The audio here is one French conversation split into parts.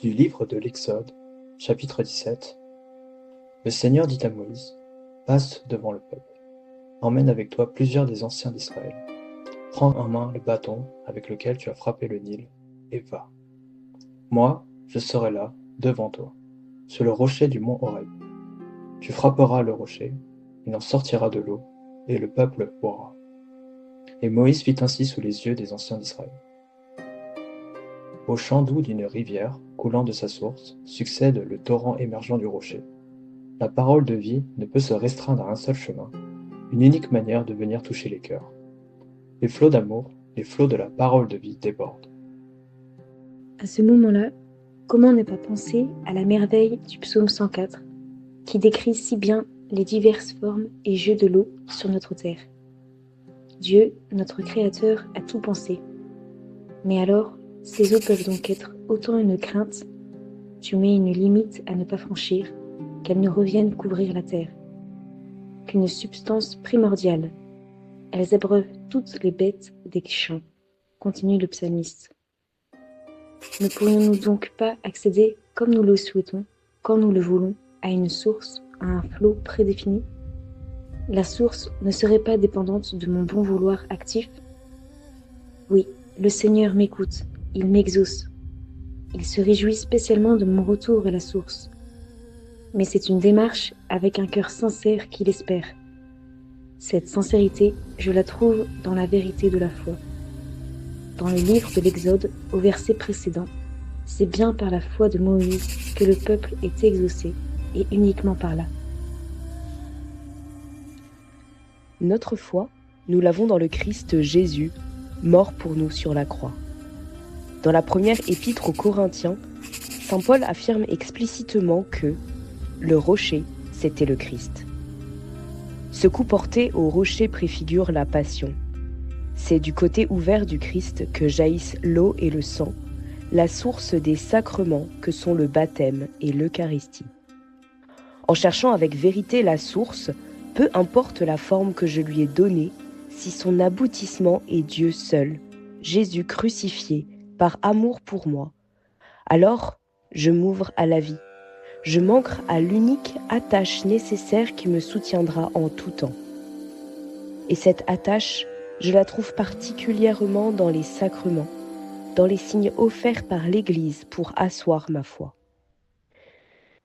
Du livre de l'Exode, chapitre 17. Le Seigneur dit à Moïse: Passe devant le peuple, emmène avec toi plusieurs des anciens d'Israël. Prends en main le bâton avec lequel tu as frappé le Nil, et va. Moi, je serai là, devant toi, sur le rocher du mont Horeb. Tu frapperas le rocher, il en sortira de l'eau, et le peuple boira. Et Moïse fit ainsi sous les yeux des anciens d'Israël. Au chant doux d'une rivière, coulant de sa source, succède le torrent émergeant du rocher. La parole de vie ne peut se restreindre à un seul chemin, une unique manière de venir toucher les cœurs. Les flots d'amour, les flots de la parole de vie débordent. À ce moment-là, comment ne pas penser à la merveille du psaume 104, qui décrit si bien les diverses formes et jeux de l'eau sur notre terre. Dieu, notre Créateur, a tout pensé. Mais alors, ces eaux peuvent donc être autant une crainte, tu mets une limite à ne pas franchir, qu'elles ne reviennent couvrir la terre, qu'une substance primordiale. Elles abreuvent toutes les bêtes des champs, continue le psalmiste. Ne pourrions-nous donc pas accéder, comme nous le souhaitons, quand nous le voulons, à une source, à un flot prédéfini? La source ne serait pas dépendante de mon bon vouloir actif? Oui, le Seigneur m'écoute, il m'exauce. Il se réjouit spécialement de mon retour à la source. Mais c'est une démarche avec un cœur sincère qu'il espère. Cette sincérité, je la trouve dans la vérité de la foi. Dans le livre de l'Exode, au verset précédent, c'est bien par la foi de Moïse que le peuple est exaucé, et uniquement par là. Notre foi, nous l'avons dans le Christ Jésus, mort pour nous sur la croix. Dans la première épître aux Corinthiens, saint Paul affirme explicitement que le rocher, c'était le Christ. Ce coup porté au rocher préfigure la passion. C'est du côté ouvert du Christ que jaillissent l'eau et le sang, la source des sacrements que sont le baptême et l'Eucharistie. En cherchant avec vérité la source, peu importe la forme que je lui ai donnée, si son aboutissement est Dieu seul, Jésus crucifié par amour pour moi, alors je m'ouvre à la vie. Je m'ancre à l'unique attache nécessaire qui me soutiendra en tout temps. Et cette attache, je la trouve particulièrement dans les sacrements, dans les signes offerts par l'Église pour asseoir ma foi.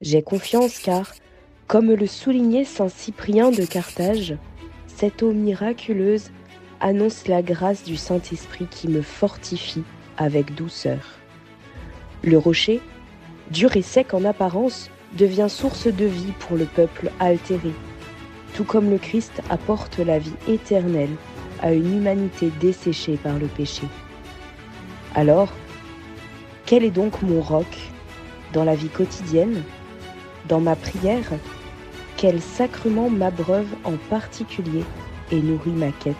J'ai confiance car, comme le soulignait saint Cyprien de Carthage, cette eau miraculeuse annonce la grâce du Saint-Esprit qui me fortifie avec douceur. Le rocher, dur et sec en apparence, devient source de vie pour le peuple altéré, tout comme le Christ apporte la vie éternelle à une humanité desséchée par le péché. Alors, quel est donc mon roc dans la vie quotidienne, dans ma prière? Quel sacrement m'abreuve en particulier et nourrit ma quête?